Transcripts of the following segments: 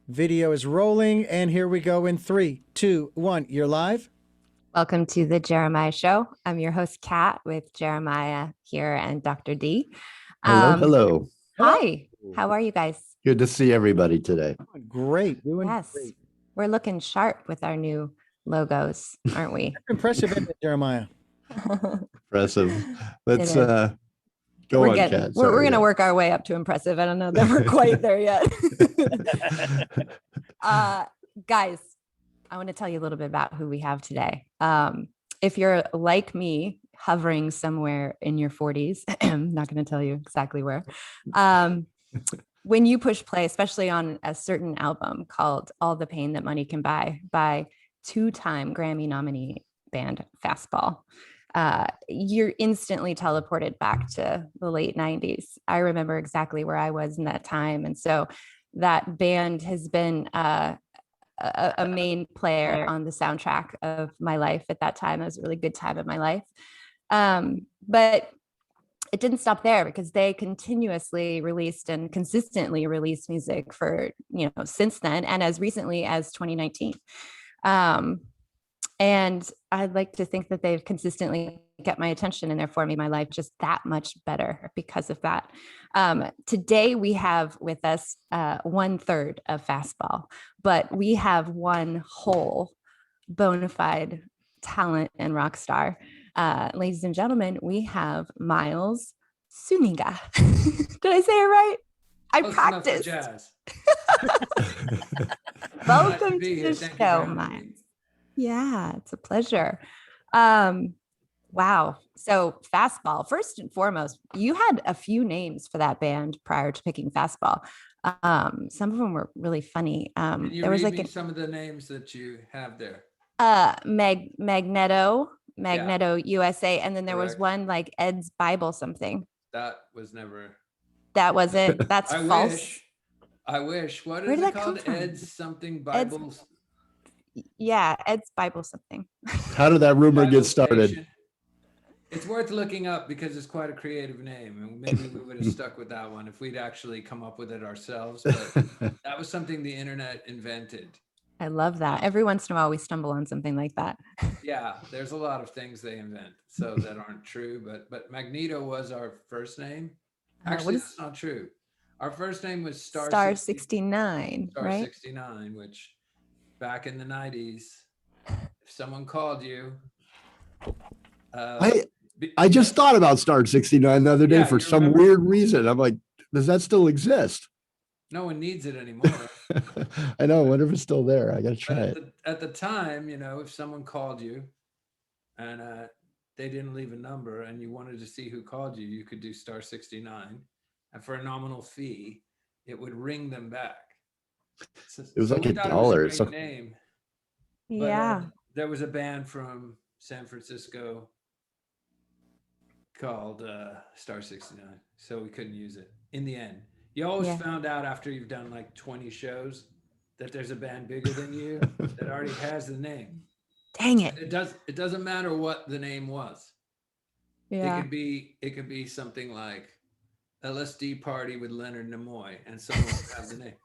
Video is rolling, and here we go in 3, 2, 1. You're live. Welcome to the Jeremiah Show. I'm your host, Kat, with Jeremiah here and Dr. D. Hello. Hi, how are you guys? Good to see everybody today. Great. Doing Yes, great. we're looking sharp with our new logos, aren't we? Impressive, isn't it, Jeremiah? Impressive. Let's It is. go We're on, getting, Kat. we're Sorry, going to yeah. work our way up to impressive. I don't know that we're quite there yet. Guys, I want to tell you a little bit about who we have today. If you're like me, hovering somewhere in your 40s, I'm not going to tell you exactly where. When you push play, especially on a certain album called All the Pain That Money Can Buy by two-time Grammy nominee band Fastball, you're instantly teleported back to the late 90s. I remember exactly where I was in that time. And so that band has been a main player on the soundtrack of my life at that time. It was a really good time of my life. But it didn't stop there, because they continuously released and consistently released music for, since then, and as recently as 2019. And I'd like to think that they've consistently kept my attention, and therefore made my life just that much better because of that. Today we have with us 1/3 of Fastball, but we have one whole bona fide talent and rock star. Ladies and gentlemen, we have Miles Zuniga. Did I say it right? I practiced. Jazz. Welcome to the show, Miles. Yeah, it's a pleasure. Wow. So Fastball, first and foremost, you had a few names for that band prior to picking Fastball. Some of them were really funny. There was like some of the names that you have there. Magneto USA, and then there was Correct. one like Ed's Bible something. That was never. That wasn't. That's false. I wish. What is Where did it that come called? from? Ed's something Bibles. Yeah, Ed's Bible something. How did that rumor Bible get started? Station. It's worth looking up because it's quite a creative name, and maybe we would have stuck with that one if we'd actually come up with it ourselves. But that was something the internet invented. I love that. Every once in a while, we stumble on something like that. Yeah, there's a lot of things they invent so that aren't true. But Magneto was our first name. Actually, that's not true. Our first name was Star 69, Star right? 69, which back in the 90s, if someone called you, I just thought about Star 69 the other day for some remember? weird reason. I'm like, does that still exist? no one needs it anymore. I know. I wonder if it's still there. I got to try But it. at the time, if someone called you and they didn't leave a number and you wanted to see who called you, you could do Star 69, and for a nominal fee, it would ring them back. It was like we $1. thought it was a great name. But, Yeah. there was a band from San Francisco called Star 69, so we couldn't use it in the end. You always found out after you've done like 20 shows that there's a band bigger than you that already has the name. Dang it. It doesn't matter what the name was. Yeah. It could be something like LSD Party with Leonard Nimoy, and someone would have the name.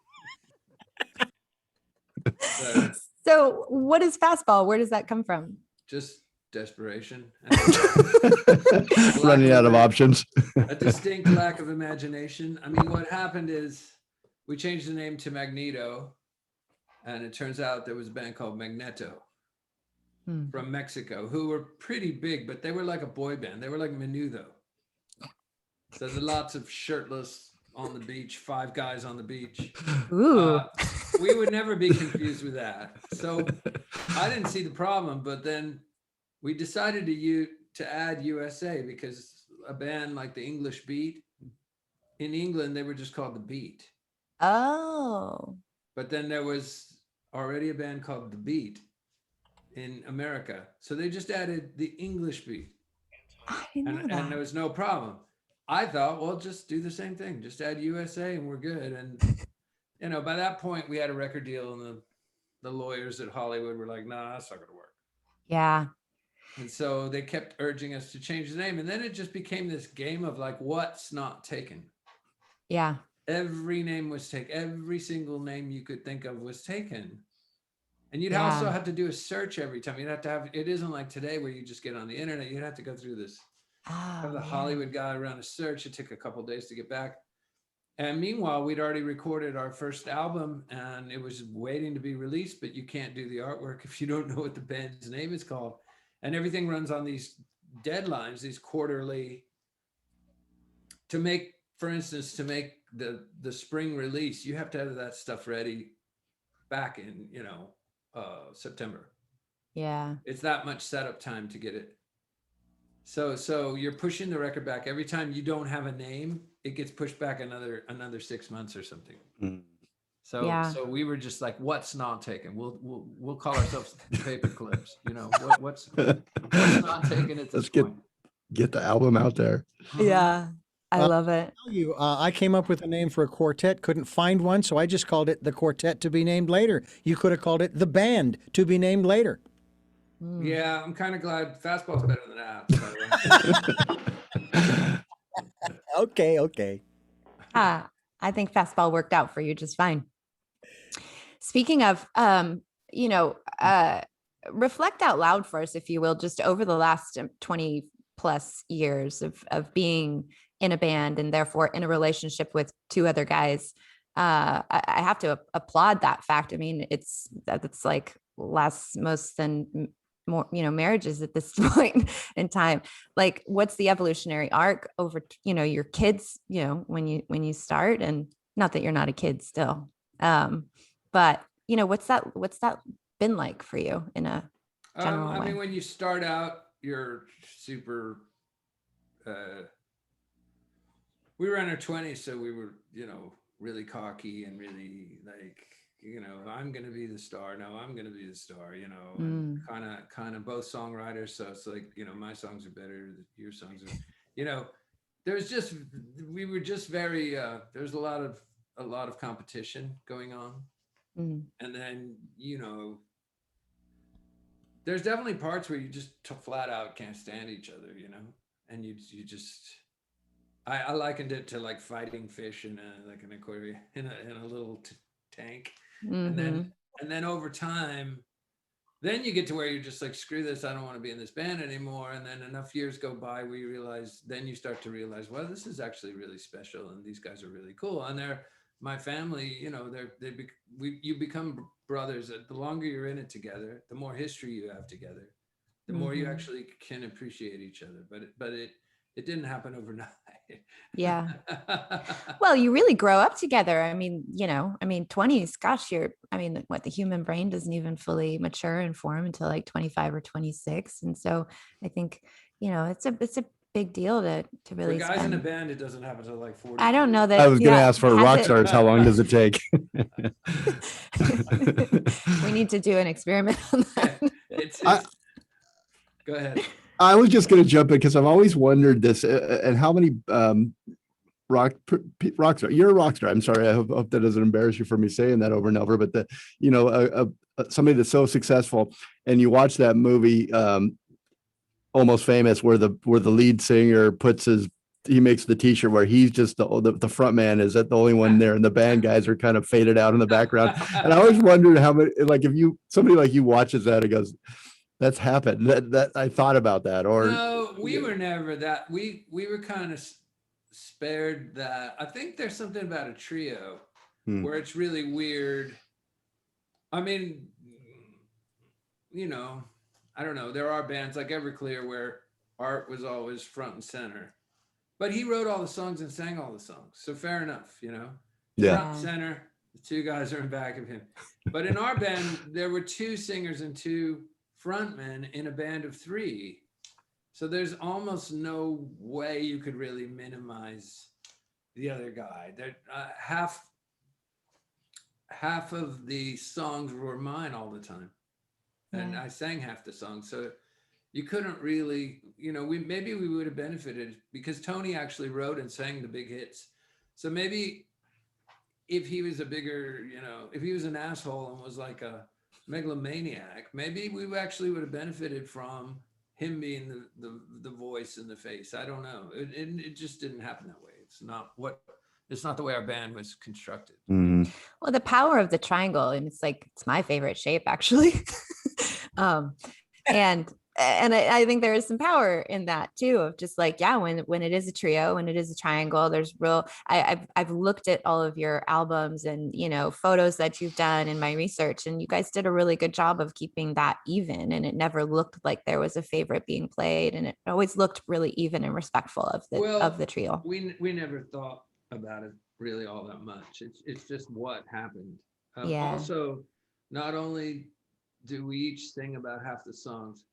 So what is Fastball? Where does that come from? Just desperation. Running out of options. A distinct lack of imagination. I mean, what happened is we changed the name to Magneto, and it turns out there was a band called Magneto from Mexico who were pretty big, but they were like a boy band. They were like Menudo. So there's lots of shirtless on the beach, 5 guys on the beach. Ooh. We would never be confused with that. So I didn't see the problem, but then we decided to add USA because a band like the English Beat, in England, they were just called the Beat. Oh. But then there was already a band called the Beat in America. So they just added the English Beat. I didn't know that. And there was no problem. I thought, well, just do the same thing. Just add USA and we're good. And, by that point, we had a record deal, and the lawyers at Hollywood were like, nah, that's not going to work. Yeah. And so they kept urging us to change the name. And then it just became this game of like, what's not taken? Yeah. every name was taken. Every single name you could think of was taken. And you'd Yeah. also have to do a search every time. You'd have to have, it isn't like today where you just get on the internet. You'd have to go through this, have the Hollywood guy run a search. It took a couple of days to get back. And meanwhile, we'd already recorded our first album and it was waiting to be released, but you can't do the artwork if you don't know what the band's name is called. And everything runs on these deadlines, these quarterly, to make, for instance, to make the spring release, you have to have that stuff ready back in, September. Yeah. It's that much setup time to get it. So you're pushing the record back every time you don't have a name, it gets pushed back another 6 months or something. So we were just like, what's not taken? We'll call ourselves the Paper Clips. What's not taken at this point? Get the album out there. Yeah. I love it. I came up with a name for a quartet, couldn't find one, so I just called it the Quartet to be named later. You could have called it the Band to be named later. Yeah, I'm kind of glad Fastball's better than that. Okay. I think Fastball worked out for you just fine. Speaking of, reflect out loud for us, if you will, just over the last 20 plus years of being in a band and therefore in a relationship with two other guys. I have to applaud that fact. I mean, it's like most than more, marriages at this point in time. Like, what's the evolutionary arc over, your kids, when you start, and not that you're not a kid still. But what's that been like for you in a general way? I mean, when you start out, you're super, we were in our 20s, so we were, really cocky and really like, I'm going to be the star. No, I'm going to be the star, and kind of both songwriters. So it's like, my songs are better. Your songs are, we were just very, there's a lot of competition going on. And then, there's definitely parts where you just flat out can't stand each other, and you just, I likened it to like fighting fish in an aquarium, in a little tank. And then over time, then you get to where you're just like, screw this, I don't want to be in this band anymore. And then enough years go by where you start to realize, well, this is actually really special and these guys are really cool. And they're my family, you become brothers. The longer you're in it together, the more history you have together, the more you actually can appreciate each other. But it didn't happen overnight. Yeah. Well, you really grow up together. I mean, 20s, gosh, the human brain doesn't even fully mature and form until like 25 or 26. And so I think, it's a big deal to really For guys in a band, it doesn't happen until like 40. I don't know that. I was going to ask for rock stars. How long does it take? We need to do an experiment on that. Go ahead. I was just going to jump in because I've always wondered this, and how many rock star. You're a rock star. I'm sorry. I hope that doesn't embarrass you for me saying that over and over. But somebody that's so successful, and you watch that movie, Almost Famous, where the lead singer he makes the T-shirt where he's just the front man. Is that the only one there, and the band guys are kind of faded out in the background? And I always wondered how many, like, if somebody like you watches that and goes, that's happened. That I thought about that. Or no, we were never that. We were kind of spared that. I think there's something about a trio where it's really weird. I mean, I don't know. There are bands like Everclear where Art was always front and center, but he wrote all the songs and sang all the songs. So fair enough, Yeah. Front and center, the two guys are in back of him. But in our band, there were two singers and two frontmen in a band of three. So there's almost no way you could really minimize the other guy. Half of the songs were mine all the time. And I sang half the songs. So you couldn't really, maybe we would have benefited because Tony actually wrote and sang the big hits. So maybe if he was a bigger, if he was an asshole and was like a megalomaniac, maybe we actually would have benefited from him being the voice and the face. I don't know. It just didn't happen that way. It's not the way our band was constructed. Well, the power of the triangle, and it's like, it's my favorite shape actually. And I think there is some power in that too, of just like, yeah, when it is a trio, when it is a triangle, there's real, I've looked at all of your albums and, you know, photos that you've done in my research, and you guys did a really good job of keeping that even. And it never looked like there was a favorite being played. And it always looked really even and respectful of the trio. We never thought about it really all that much. It's just what happened. Also, not only do we each sing about half the songs,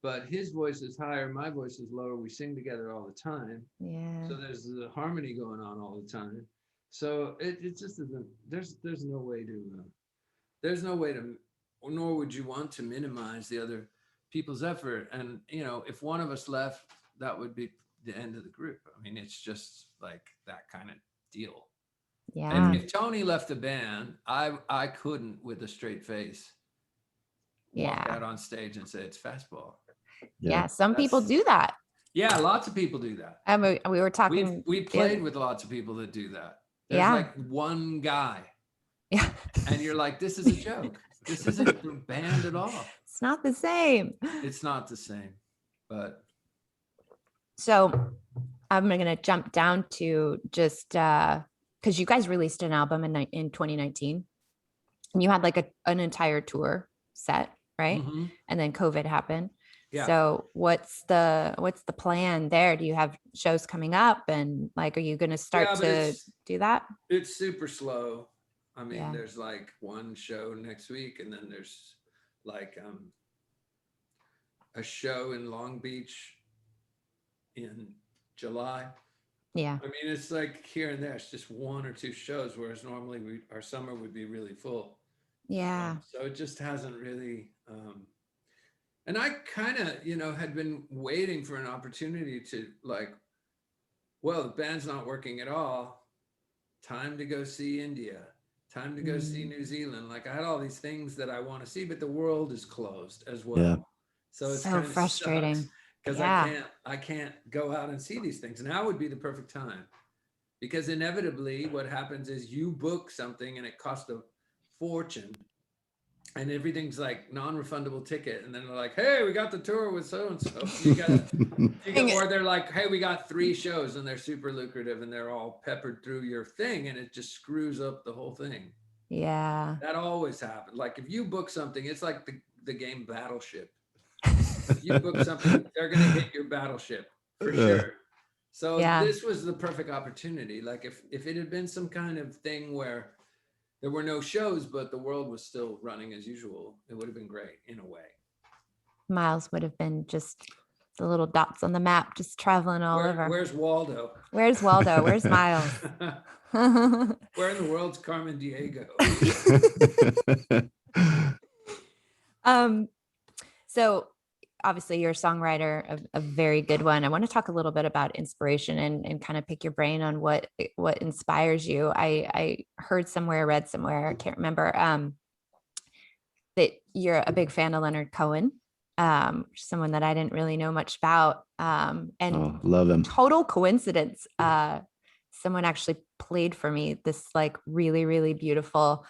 but his voice is higher, my voice is lower. We sing together all the time. Yeah. So there's the harmony going on all the time. So it just isn't, there's no way to, nor would you want to minimize the other people's effort. And, you know, if one of us left, that would be the end of the group. I mean, it's just like that kind of deal. Yeah. If Tony left the band, I couldn't with a straight face walk out on stage and say it's Fastball. Yeah, some people do that. Yeah, lots of people do that. I mean, we were talking. We played with lots of people that do that. There's like one guy. Yeah. And you're like, this is a joke. This isn't a band at all. It's not the same. It's not the same. But so I'm going to jump down to just because you guys released an album in 2019, and you had like an entire tour set, right? Mm-hmm. And then COVID happened. Yeah. So what's the plan there? Do you have shows coming up, and like, are you going to start to do that? It's super slow. I mean, there's like one show next week, and then there's like a show in Long Beach in July. Yeah. I mean, it's like here and there. It's just one or two shows, whereas normally our summer would be really full. Yeah. So it just hasn't really. And I kind of, you know, had been waiting for an opportunity to like, well, the band's not working at all. Time to go see India. Time to go see New Zealand. Like, I had all these things that I want to see, but the world is closed as well. Yeah. So it's so frustrating because I can't go out and see these things. Now would be the perfect time, because inevitably what happens is you book something and it costs a fortune. And everything's like non-refundable ticket. And then they're like, hey, we got the tour with so-and-so. Or they're like, hey, we got 3 shows, and they're super lucrative and they're all peppered through your thing. And it just screws up the whole thing. Yeah. That always happens. Like if you book something, it's like the game Battleship. If you book something, they're going to hit your battleship for sure. So this was the perfect opportunity. Like if it had been some kind of thing where there were no shows, but the world was still running as usual, it would have been great in a way. Miles would have been just the little dots on the map, just traveling all over. Where's Waldo? Where's Waldo? Where's Miles? Where in the world's Carmen Diego? So obviously you're a songwriter, a very good one. I want to talk a little bit about inspiration and kind of pick your brain on what inspires you. I heard somewhere, read somewhere, I can't remember, that you're a big fan of Leonard Cohen, someone that I didn't really know much about. And love him. Total coincidence. Someone actually played for me this like really, really beautiful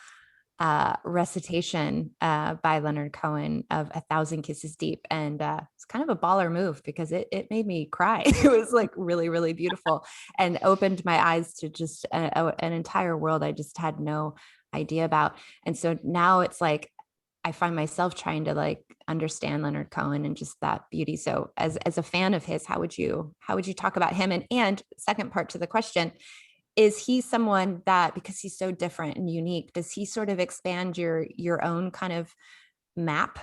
recitation by Leonard Cohen of 1,000 Kisses Deep, and it's kind of a baller move because it made me cry. It was like really, really beautiful and opened my eyes to just an entire world I just had no idea about. And so now it's like I find myself trying to like understand Leonard Cohen and just that beauty. So as a fan of his, how would you talk about him? And second part to the question, is he someone that, because he's so different and unique, does he sort of expand your own kind of map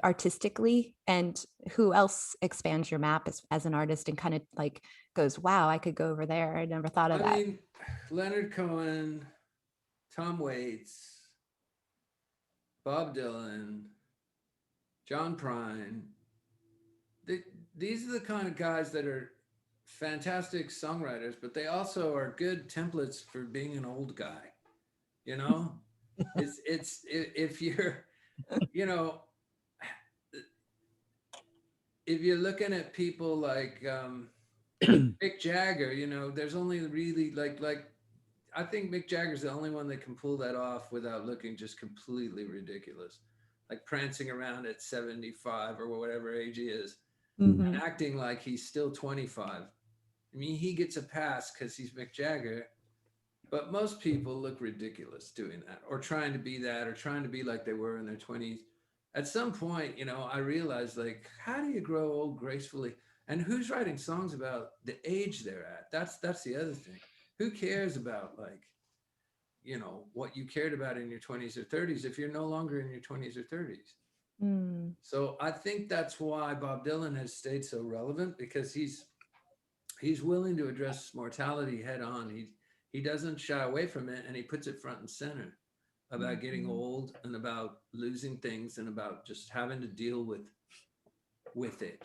artistically? And who else expands your map as an artist and kind of like goes, wow, I could go over there. I never thought of that. I mean, Leonard Cohen, Tom Waits, Bob Dylan, John Prine. These are the kind of guys that are fantastic songwriters, but they also are good templates for being an old guy. You know, it's if you're, you know, if you're looking at people like Mick Jagger, you know, there's only really like I think Mick Jagger's the only one that can pull that off without looking just completely ridiculous, like prancing around at 75 or whatever age he is, and acting like he's still 25. I mean, he gets a pass because he's Mick Jagger, but most people look ridiculous doing that, or trying to be that, or trying to be like they were in their 20s. At some point, you know, I realized, like, how do you grow old gracefully? And who's writing songs about the age they're at? That's the other thing. Who cares about, like, you know, what you cared about in your 20s or 30s if you're no longer in your 20s or 30s? So I think that's why Bob Dylan has stayed so relevant, because he's willing to address mortality head on. He doesn't shy away from it, and he puts it front and center about getting old and about losing things and about just having to deal with it.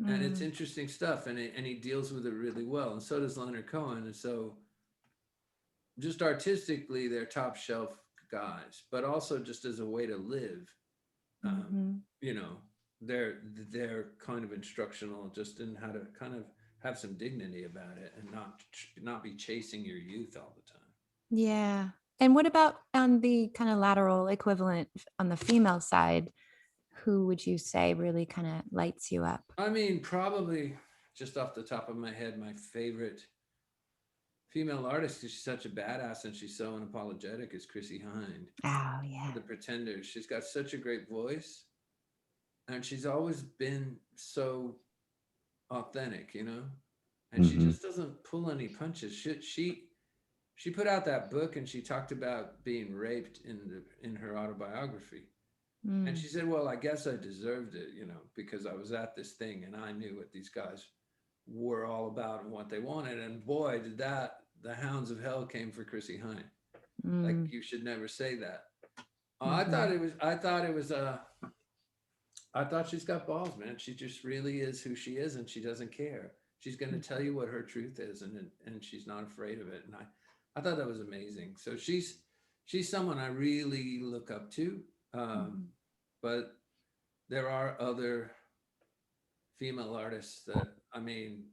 And it's interesting stuff, and he deals with it really well, and so does Leonard Cohen. And so just artistically, they're top shelf guys, but also just as a way to live, you know, they're kind of instructional just in how to kind of have some dignity about it and not be chasing your youth all the time. Yeah. And what about on the kind of lateral equivalent on the female side? Who would you say really kind of lights you up? I mean, probably just off the top of my head, my favorite female artist, because she's such a badass and she's so unapologetic, is Chrissie Hynde. Oh, yeah. The Pretenders. She's got such a great voice, and she's always been so authentic, you know, and she just doesn't pull any punches. She put out that book, and she talked about being raped in her autobiography. And she said, well, I guess I deserved it, you know, because I was at this thing and I knew what these guys were all about and what they wanted. And boy, did the hounds of hell came for Chrissie Hynde. Like, you should never say that. I thought she's got balls, man. She just really is who she is, and she doesn't care. She's going to tell you what her truth is, and she's not afraid of it. And I thought that was amazing. So she's someone I really look up to. But there are other female artists that, I mean,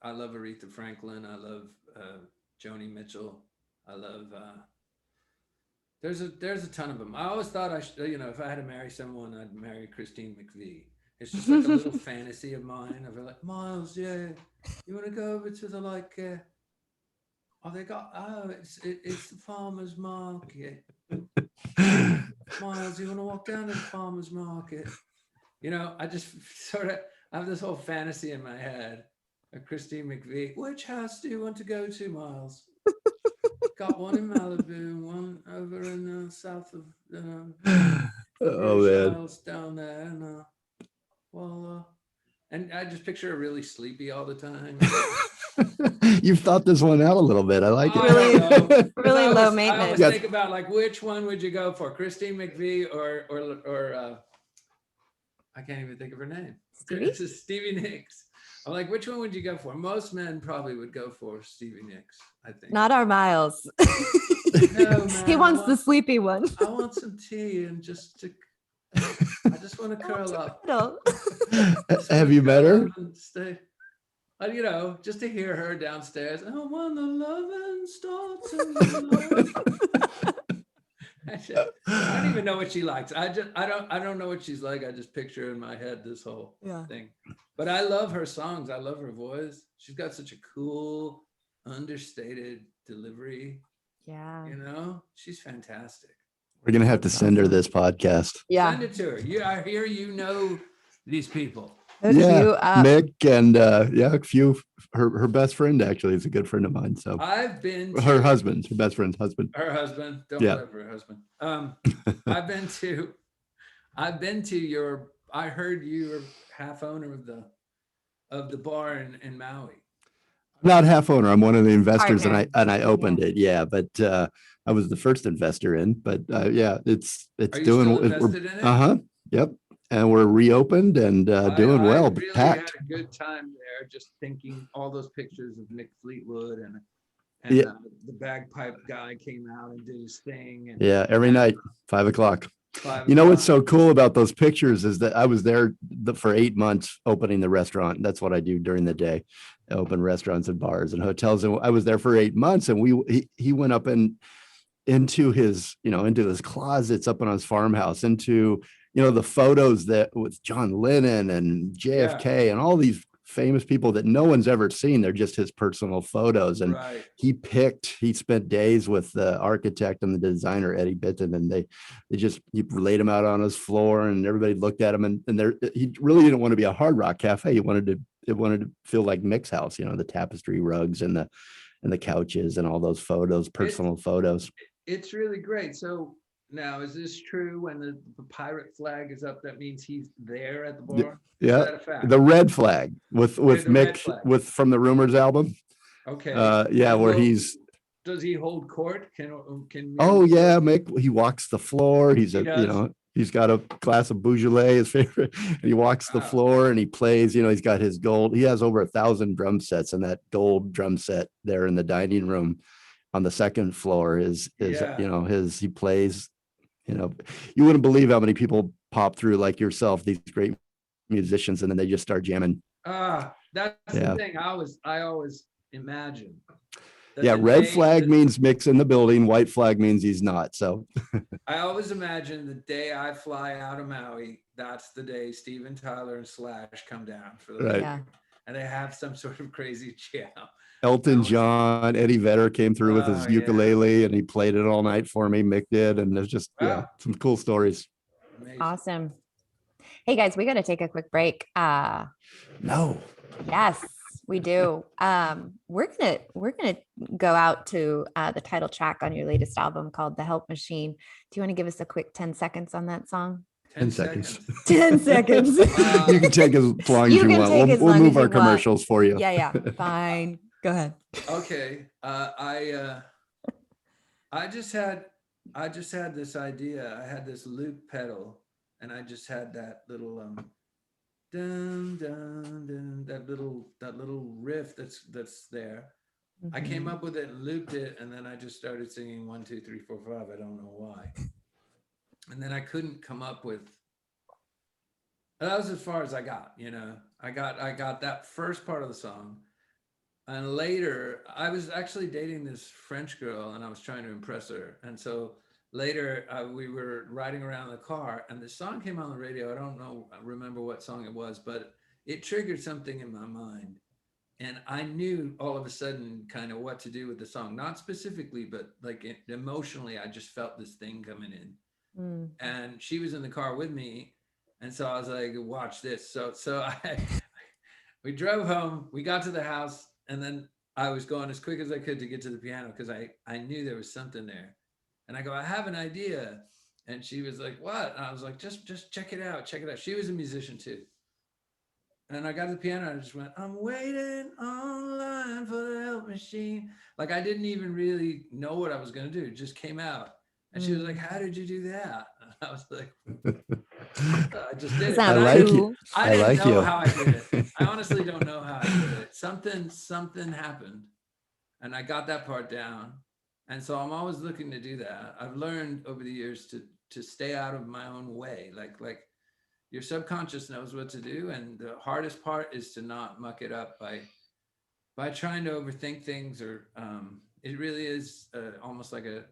I love Aretha Franklin. I love Joni Mitchell. I love, there's a ton of them. I always thought you know, if I had to marry someone, I'd marry Christine McVie. It's just like a little fantasy of mine. Of like, Miles, yeah, you want to go over to the, like, it's the farmer's market. Miles, you want to walk down to the farmer's market? You know, I just sort of have this whole fantasy in my head of Christine McVie. Which house do you want to go to, Miles? Got one in Malibu, one over in the south of Isles down there, and and I just picture her really sleepy all the time. You've thought this one out a little bit. I like it. Really low maintenance. I always think about, like, which one would you go for, Christine McVie or I can't even think of her name. Stevie Nicks. I'm like, which one would you go for? Most men probably would go for Stevie Nicks, I think. Not our Miles. No, man, he wants the sleepy one. I want some tea and I just want to curl up. Have you met her? Stay. You know, just to hear her downstairs. Oh, when the loving starts. I don't even know what she likes. I don't know what she's like. I just picture in my head this whole thing. But I love her songs. I love her voice. She's got such a cool, understated delivery. Yeah. You know, she's fantastic. We're gonna have to send her this podcast. Yeah. Send it to her. I hear you know these people. Mick and a few. Her best friend actually is a good friend of mine. So I've been her husband, her best friend's husband. Her husband. Don't love her husband. I've been to your. I heard you were half owner of the bar in Maui. I'm not half owner. I'm one of the investors, and I opened it. Yeah, but I was the first investor in. But it's Are you doing. Still invested in it? Yep. And we're reopened and doing well. I really packed. had a good time there, just thinking all those pictures of Mick Fleetwood and the bagpipe guy came out and did his thing. And, every night, 5 o'clock. You know what's so cool about those pictures is that I was there for 8 months opening the restaurant. That's what I do during the day. open restaurants and bars and hotels. And I was there for 8 months, and he went up into his, into his closets up on his farmhouse, into, the photos that with John Lennon and JFK and all these famous people that no one's ever seen. They're just his personal photos. And he spent days with the architect and the designer, Eddie Bitton, and he laid him out on his floor, and everybody looked at him, and he really didn't want to be a hard rock cafe. It wanted to feel like Mick's house, the tapestry rugs and the couches and all those photos, personal photos. It's really great. So now, is this true? When the pirate flag is up, that means he's there at the bar? Yeah. Is that a fact? The red flag with Mick from the Rumors album. Okay. Where he's. Does he hold court? Can? Oh yeah, Mick. He walks the floor. He's he's got a glass of Beaujolais, his favorite. And he walks the floor and he plays. He's got his gold. He has over 1,000 drum sets, and that gold drum set there in the dining room on the second floor is he plays. You wouldn't believe how many people pop through like yourself, these great musicians, and then they just start jamming. That's the thing. I always imagine. Red flag means Mick's in the building. White flag means he's not. So I always imagine the day I fly out of Maui, that's the day Steven Tyler and Slash come down for the and they have some sort of crazy jam. Elton John, Eddie Vedder came through with his ukulele, and he played it all night for me. Mick did, and there's just some cool stories. Amazing. Awesome. Hey guys, we got to take a quick break. No. Yes, we do. We're gonna go out to the title track on your latest album called The Help Machine. Do you want to give us a quick 10 seconds on that song? 10 seconds. 10 seconds. You can take as long as you want. We'll move our commercials for you. Yeah. Fine. Go ahead. Okay. I just had this idea. I had this loop pedal, and I just had that little dun dun dun, that little riff that's there. I came up with it and looped it, and then I just started singing 1, 2, 3, 4, 5. I don't know why. And then I couldn't come up with. That was as far as I got. I got that first part of the song. And later, I was actually dating this French girl, and I was trying to impress her. And so later, we were riding around in the car, and the song came on the radio. I remember what song it was, but it triggered something in my mind. And I knew all of a sudden kind of what to do with the song. Not specifically, but like emotionally, I just felt this thing coming in. And she was in the car with me. And so I was like, watch this. So we drove home, we got to the house, and then I was going as quick as I could to get to the piano because I knew there was something there. And I go, I have an idea. And she was like, what? And I was like, just check it out. She was a musician too. And I got to the piano and I just went, I'm waiting online for the help machine. Like I didn't even really know what I was going to do. It just came out. And she was like, how did you do that? And I was like, I just did it. I like you. I didn't know how I did it. I honestly don't know how I did it. Something happened. And I got that part down. And so I'm always looking to do that. I've learned over the years to stay out of my own way. Like your subconscious knows what to do. And the hardest part is to not muck it up by trying to overthink things, or it really is almost like a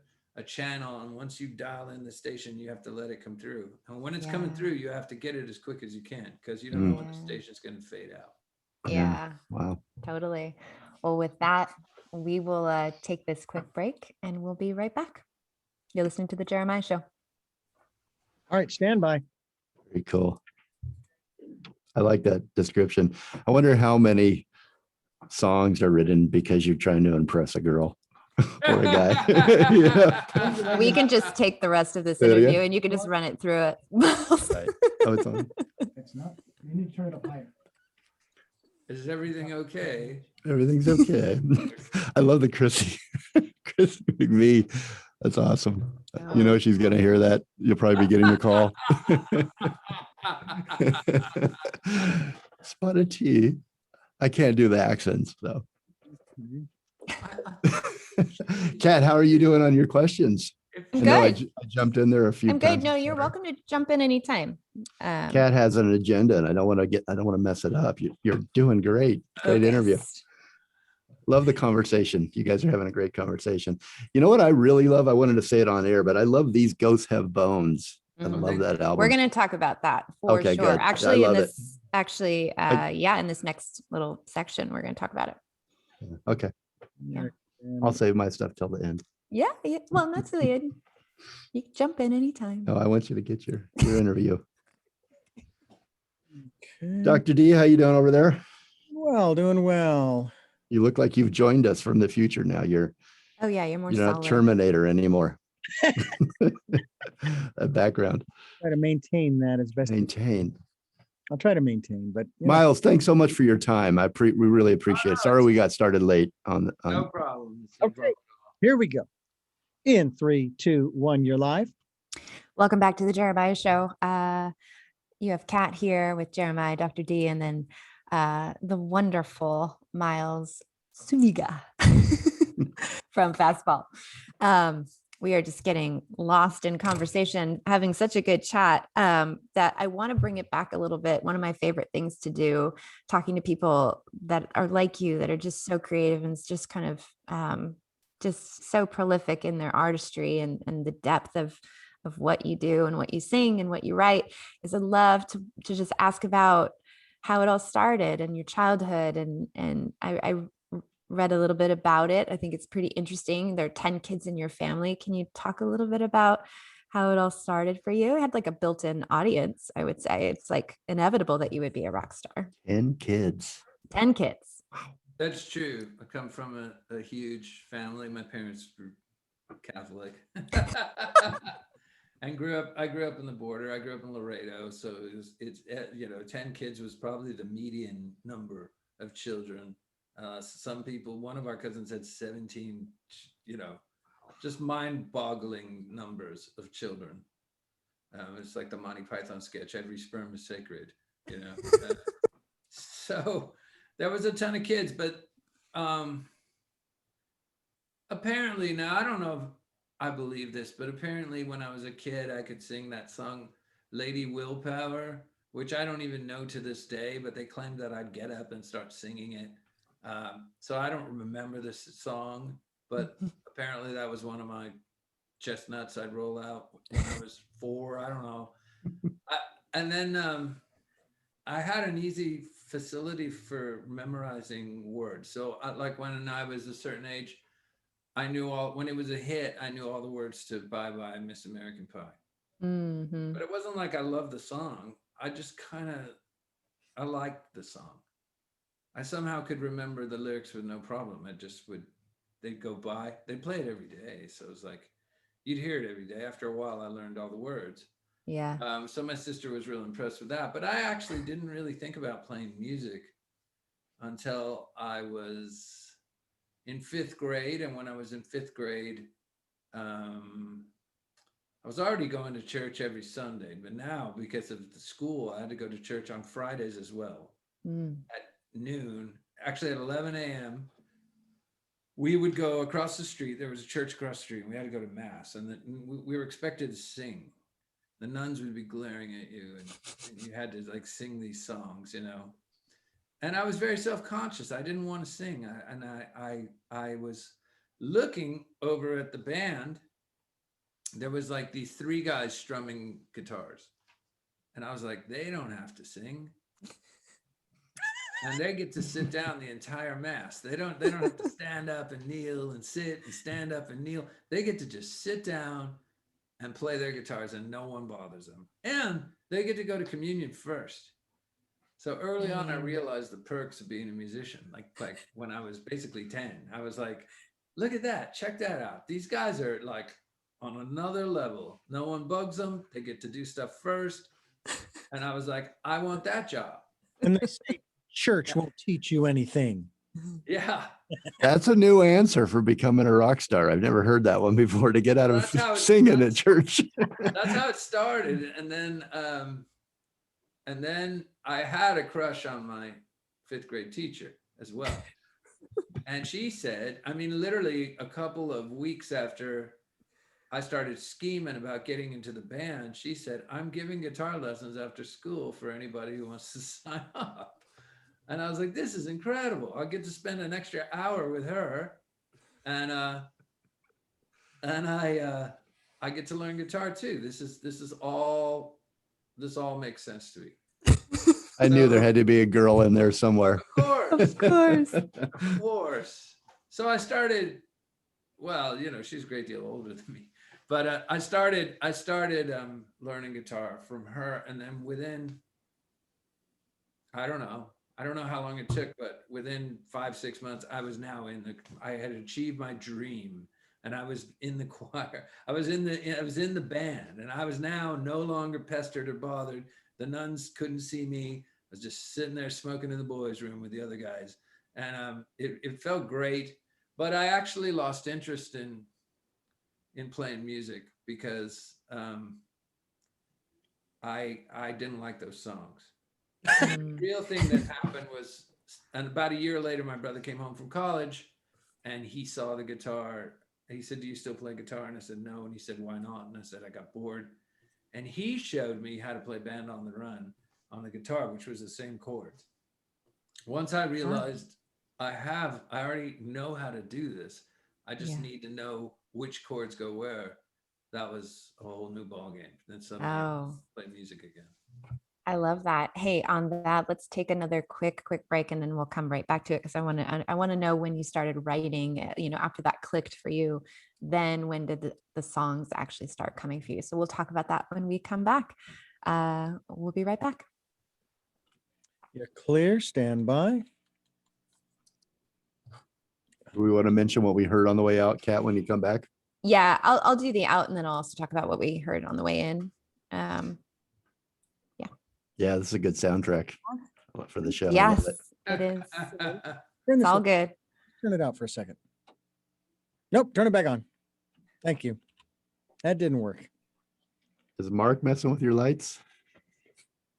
channel. And once you dial in the station, you have to let it come through. And when it's coming through, you have to get it as quick as you can, because you don't know when the station's going to fade out. Yeah. Wow. Totally. Well, with that, we will take this quick break and we'll be right back. You're listening to The Jeremiah Show. All right, stand by. Very cool. I like that description. I wonder how many songs are written because you're trying to impress a girl or a guy. We can just take the rest of this interview and you can just run it through it. Right. Oh, it's on. It's not. You need to turn it up higher. Is everything okay? Everything's okay. I love the Chrissy McVie. That's awesome. Oh. You know she's gonna hear that. You'll probably be getting a call. Spotted tea. I can't do the accents though. Kat, how are you doing on your questions? I know I Good. jumped in there a few I'm times. good. No, you're Sorry. welcome to jump in anytime. Kat has an agenda and I don't want to mess it up. You're doing great. Great interview. Love the conversation. You guys are having a great conversation. You know what I really love? I wanted to say it on air, but I love These Ghosts Have Bones. I Mhm. love that album. We're going to talk about that for Okay, sure. good. I Actually, love it. in this next little section, we're going to talk about it. Okay. Yeah. I'll save my stuff till the end. Yeah. Well, that's the end. You can jump in anytime. No, I want you to get your interview. Okay. Dr. D, how you doing over there? Well, doing well. You look like you've joined us from the future now. You're Oh yeah, you're more not solid. Terminator anymore. That background. Try to maintain that as best. Maintain. I'll try to maintain, but you know. Miles, thanks so much for your time. We really appreciate it. Sorry we got started late on No problem. Okay, here we go. In 3, 2, 1, you're live. Welcome back to the Jeremiah Show. You have Kat here with Jeremiah, Dr. D, and then the wonderful Miles Zuniga from Fastball. We are just getting lost in conversation, having such a good chat that I want to bring it back a little bit. One of my favorite things to do, talking to people that are like you, that are just so creative and just kind of just so prolific in their artistry and the depth of what you do and what you sing and what you write, is I love to just ask about how it all started and your childhood. And I read a little bit about it. I think it's pretty interesting. There are 10 kids in your family. Can you talk a little bit about how it all started for you? It had like a built-in audience, I would say. It's like inevitable that you would be a rock star. 10 kids. 10 kids. That's true. I come from a huge family. My parents were Catholic. And I grew up in the border. I grew up in Laredo. So it's 10 kids was probably the median number of children. Some people, one of our cousins had 17, just mind-boggling numbers of children. It's like the Monty Python sketch, every sperm is sacred, so there was a ton of kids, but apparently, now I don't know if I believe this, but apparently when I was a kid, I could sing that song, Lady Willpower, which I don't even know to this day, but they claimed that I'd get up and start singing it. So I don't remember this song, but apparently that was one of my chestnuts I'd roll out when I was 4. I don't know. And then I had an easy facility for memorizing words. So like when I was a certain age, I knew when it was a hit, I knew all the words to Bye Bye Miss American Pie. Mm-hmm. But it wasn't like I loved the song. I just I liked the song. I somehow could remember the lyrics with no problem. They'd go by, they'd play it every day. So it was like, you'd hear it every day. After a while, I learned all the words. Yeah. So my sister was real impressed with that, but I actually didn't really think about playing music until I was in 5th grade. And when I was in 5th grade, I was already going to church every Sunday, but now because of the school, I had to go to church on Fridays as well. At noon, actually at 11 a.m., we would go across the street. There was a church across the street and we had to go to mass, and we were expected to sing. The nuns would be glaring at you and you had to like sing these songs, and I was very self-conscious. I didn't want to sing. I was looking over at the band. There was like these 3 guys strumming guitars, and I was like, they don't have to sing. And they get to sit down the entire mass. They don't have to stand up and kneel and sit and stand up and kneel. They get to just sit down and play their guitars and no one bothers them. And they get to go to communion first. So early on, I realized the perks of being a musician. Like when I was basically 10, I was like, look at that, check that out. These guys are like on another level. No one bugs them. They get to do stuff first. And I was like, I want that job. And they say church won't teach you anything. Yeah. That's a new answer for becoming a rock star. I've never heard that one before, to get out of singing at church. That's how it started. And then I had a crush on my 5th grade teacher as well. And she said, I mean, literally a couple of weeks after I started scheming about getting into the band, she said, I'm giving guitar lessons after school for anybody who wants to sign up. And I was like, this is incredible. I'll get to spend an extra hour with her. And I get to learn guitar too. This all makes sense to me. I knew there had to be a girl in there somewhere. Of course. Of course. Of course. So I started, well, you know, she's a great deal older than me, but I started learning guitar from her. And then within, I don't know how long it took, but within 5-6 months, I had achieved my dream, and I was in the choir. I was in the band, and I was now no longer pestered or bothered. The nuns couldn't see me. I was just sitting there smoking in the boys' room with the other guys. And it felt great, but I actually lost interest in playing music because I didn't like those songs. The real thing that happened was, and about a year later, my brother came home from college and he saw the guitar. And he said, do you still play guitar? And I said, no. And he said, why not? And I said, I got bored. And he showed me how to play Band on the Run on the guitar, which was the same chords. Once I realized I already know how to do this. I just need to know which chords go where. That was a whole new ball game. Then suddenly I play music again. I love that. Hey, on that, let's take another quick break, and then we'll come right back to it, because I want to know when you started writing, you know, after that clicked for you, then when did the songs actually start coming for you? So we'll talk about that when we come back. We'll be right back. You're clear. Stand by. Do we want to mention what we heard on the way out, Kat, when you come back? Yeah, I'll do the out, and then I'll also talk about what we heard on the way in. Yeah, this is a good soundtrack for the show. Yes, it is. It's all good. Turn it out for a second. Nope, turn it back on. Thank you. That didn't work. Is Mark messing with your lights?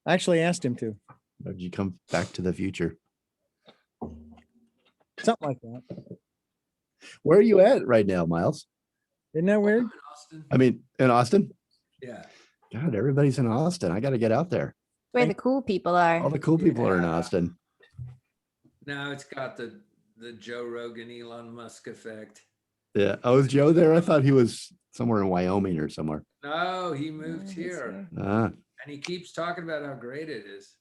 I actually asked him to. Or did you come back to the future? Something like that. Where are you at right now, Miles? Isn't that weird? Austin. I mean, in Austin? Yeah. God, everybody's in Austin. I got to get out there. Where the cool people are. All the cool people are in Austin. Now it's got the Joe Rogan, Elon Musk effect. Yeah. Oh, is Joe there? I thought he was somewhere in Wyoming or somewhere. No, he moved here. And he keeps talking about how great it is.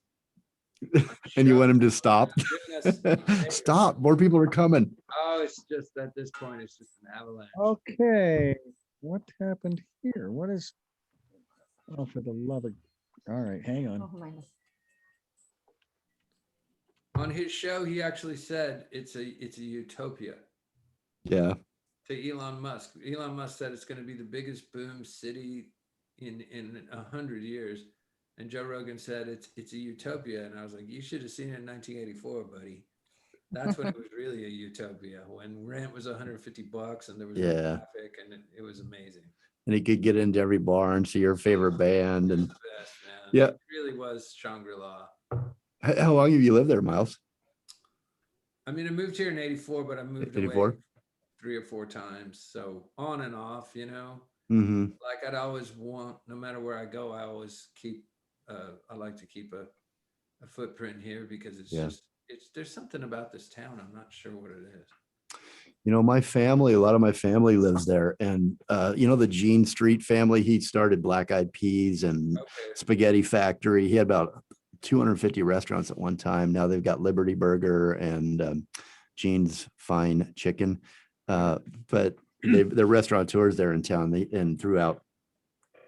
And you want him to stop? Goodness. Stop. More people are coming. Oh, it's just at this point, it's just an avalanche. Okay. What happened here? What is, oh, for the love of, all right, hang on. On his show, he actually said it's a utopia. Yeah. To Elon Musk. Elon Musk said it's going to be the biggest boom city in 100 years. And Joe Rogan said it's a utopia. And I was like, you should have seen it in 1984, buddy. That's when it was really a utopia, when rent was $150 and there was no traffic, and it was amazing. And he could get into every bar and see your favorite band. And The best, man. Yeah. It really was Shangri-La. How long have you lived there, Miles? I mean, I moved here in 84, but I moved 84? away 3 or 4 times. So on and off, you know, Mm-hmm. like I'd always want, no matter where I go, I always keep, I like to keep a footprint here, because it's just, there's something about this town. I'm not sure what it is. You know, my family, a lot of my family lives there. And, you know, the Gene Street family, he started Black Eyed Peas and Spaghetti Factory. He had about 250 restaurants at one time. Now they've got Liberty Burger and Gene's Fine Chicken. But they're restaurateurs there in town and throughout,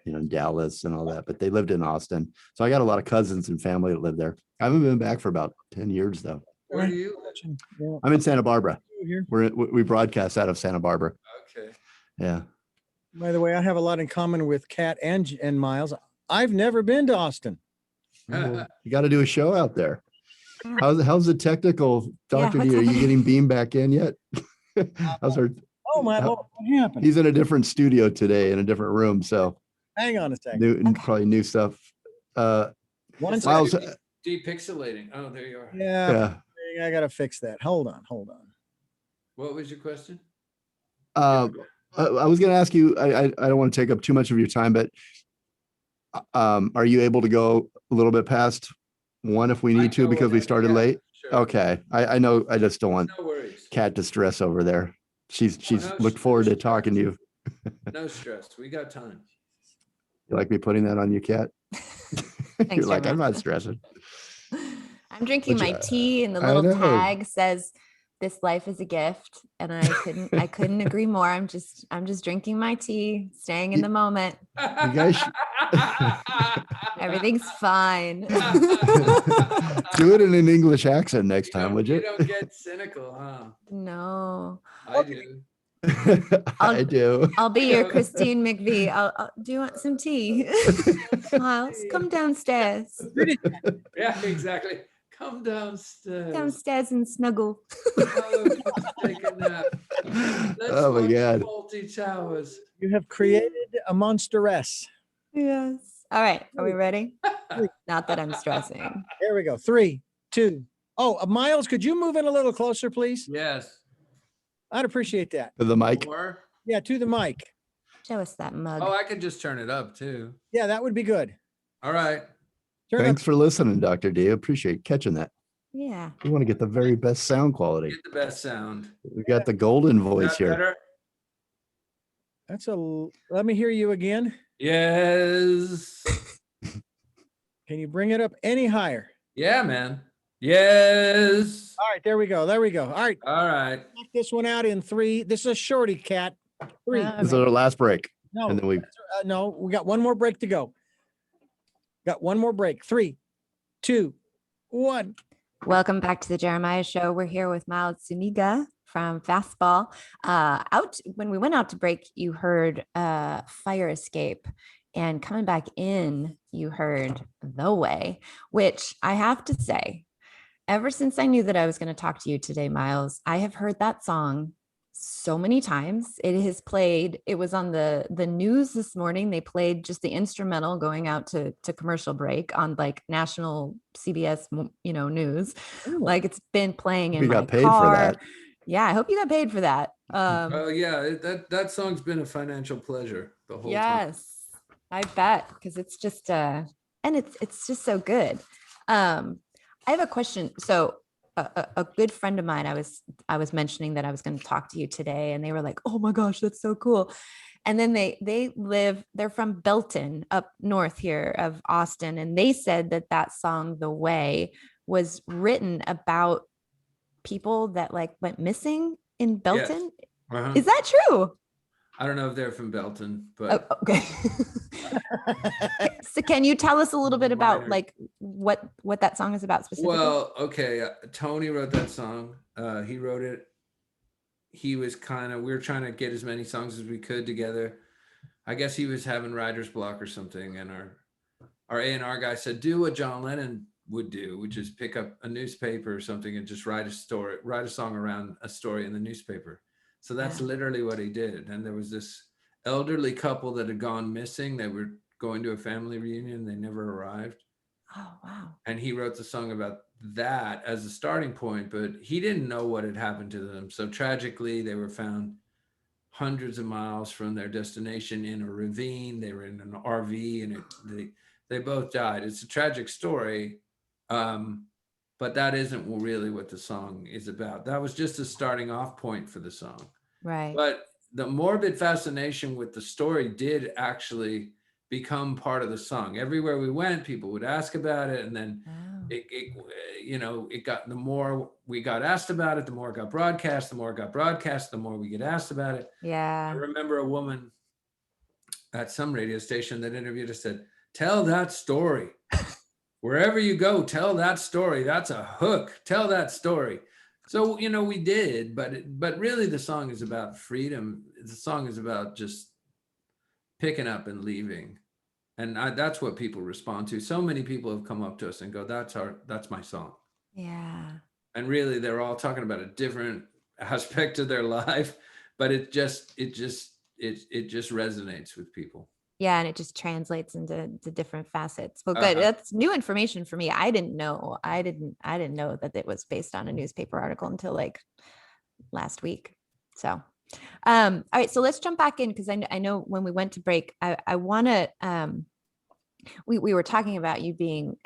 you know, Dallas and all that. But they lived in Austin. So I got a lot of cousins and family that live there. I haven't been back for about 10 years, though. Where do you? I'm in Santa Barbara. Here. We broadcast out of Santa Barbara. Okay. Yeah. By the way, I have a lot in common with Kat and Miles. I've never been to Austin. Well, you got to do a show out there. How's the technical talking to you? Are you getting beamed back in yet? How's our? Oh my Lord, what happened? He's in a different studio today in a different room, so Hang on a second. probably new stuff. One Miles, second. Depixelating. Oh, there you are. Yeah, I gotta fix that. Hold on. What was your question? I I was going to ask you, I don't want to take up too much of your time, but are you able to go a little bit past 1 if we I need to go because we ahead, started yeah, late? sure. Okay. I know. I just don't want No worries. Kat distress over there. She's no looked forward to stress. talking to you. No stress. We got time. You like me putting that on you, Kat? You're like, I'm not stressing. I'm drinking Which, my tea, and the I little know. tag says, "This life is a gift," and I couldn't agree more. I'm just drinking my tea, staying in the moment. You guys Everything's fine. do it in an English accent next time, would You you? don't get cynical, huh? No, I do. I do. I'll be your Christine McVie. Do you want some tea? Miles, come downstairs. Yeah, exactly. Come downstairs. Downstairs and snuggle. Oh, take a nap. Let's Oh my watch God. Faulty Towers. You have created a monsteress. Yes. All right. Are we ready? Not that I'm stressing. There we go. 3, 2. Oh, Miles, could you move in a little closer, please? Yes. I'd appreciate that. For the mic. Or, Yeah, to the mic. Show us that mug. oh, I could just turn it up too. Yeah, that would be good. All right. Turn Thanks for listening, Dr. D. Appreciate catching that. Yeah. We want to get the very best sound quality. Get the best sound. We got the golden Is voice that here. better? Let me hear you again. Yes. Can you bring it up any higher? Yeah, man. Yes. All right, there we go. There we go. All right, All right. knock this one out in 3. This is a shorty, Cat. 3. This is our last break. No, And then we no, we got one more break to go. Got one more break. 3, 2, 1. Welcome back to the Jeremiah Show. We're here with Miles Zuniga from Fastball. When we went out to break, you heard Fire Escape, and coming back in, you heard The Way, which I have to say, ever since I knew that I was going to talk to you today, Miles, I have heard that song so many times. It has played. It was on the news this morning. They played just the instrumental going out to commercial break on like national CBS, news. Like it's been playing in we my got paid car. for that. Yeah, I hope you got paid for that. Oh yeah, that song's been a financial pleasure the whole time. Yes, I bet, because it's just and it's just so good. I have a question. So a good friend of mine, I was mentioning that I was going to talk to you today, and they were like, "Oh my gosh, that's so cool." And then they're from Belton up north here of Austin. And they said that song, The Way, was written about people that like went missing in Belton. Yes. Uh-huh. Is that true? I don't know if they're from Belton, but Okay. So can you tell us a little bit about Minor. like what that song is about specifically? well, okay. Tony wrote that song. He wrote it. He was we were trying to get as many songs as we could together. I guess he was having writer's block or something. And our A&R guy said, do what John Lennon would do, which is pick up a newspaper or something and just write a song around a story in the newspaper. So that's literally what he did. And there was this elderly couple that had gone missing. They were going to a family reunion. They never arrived. Oh, wow. And he wrote the song about that as a starting point, but he didn't know what had happened to them. So tragically, they were found hundreds of miles from their destination in a ravine. They were in an RV, and they both died. It's a tragic story, but that isn't really what the song is about. That was just a starting off point for the song. Right. But the morbid fascination with the story did actually become part of the song. Everywhere we went, people would ask about it, and then it got, the more we got asked about it, the more it got broadcast, the more we get asked about it. Yeah. I remember a woman at some radio station that interviewed us said, tell that story. Wherever you go, tell that story. That's a hook. Tell that story. So, we did, but really the song is about freedom. The song is about just picking up and leaving. And that's what people respond to. So many people have come up to us and go, that's my song. Yeah. And really they're all talking about a different aspect of their life, but it just resonates with people. Yeah, and it just translates into different facets. Well, good. That's new information for me. I didn't know. I didn't know that it was based on a newspaper article until like last week. So All right, so let's jump back in because I know when we went to break, I want to. We were talking about you being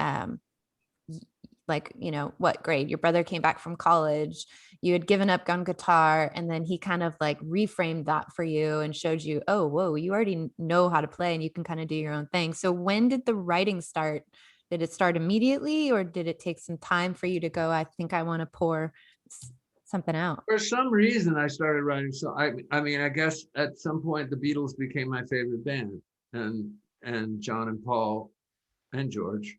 like, what grade? Your brother came back from college. You had given up on guitar, and then he kind of like reframed that for you and showed you, oh, whoa, you already know how to play and you can kind of do your own thing. So when did the writing start? Did it start immediately, or did it take some time for you to go, I think I want to pour something out? For some reason, I started writing. So I mean, I guess at some point the Beatles became my favorite band, and John and Paul and George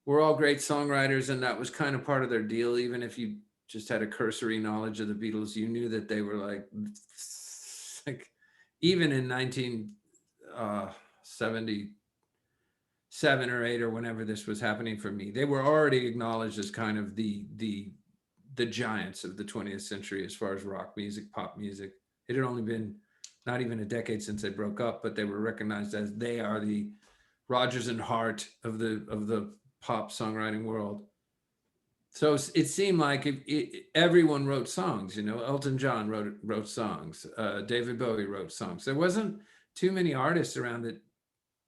were all great songwriters, and that was kind of part of their deal. Even if you just had a cursory knowledge of the Beatles, you knew that they were like even in 1977 or 8 or whenever this was happening for me, they were already acknowledged as kind of the giants of the 20th century as far as rock music, pop music. It had only been not even a decade since they broke up, but they were recognized as they are the Rodgers and Hart of the pop songwriting world. So it seemed like everyone wrote songs. Elton John wrote songs. David Bowie wrote songs. There wasn't too many artists around that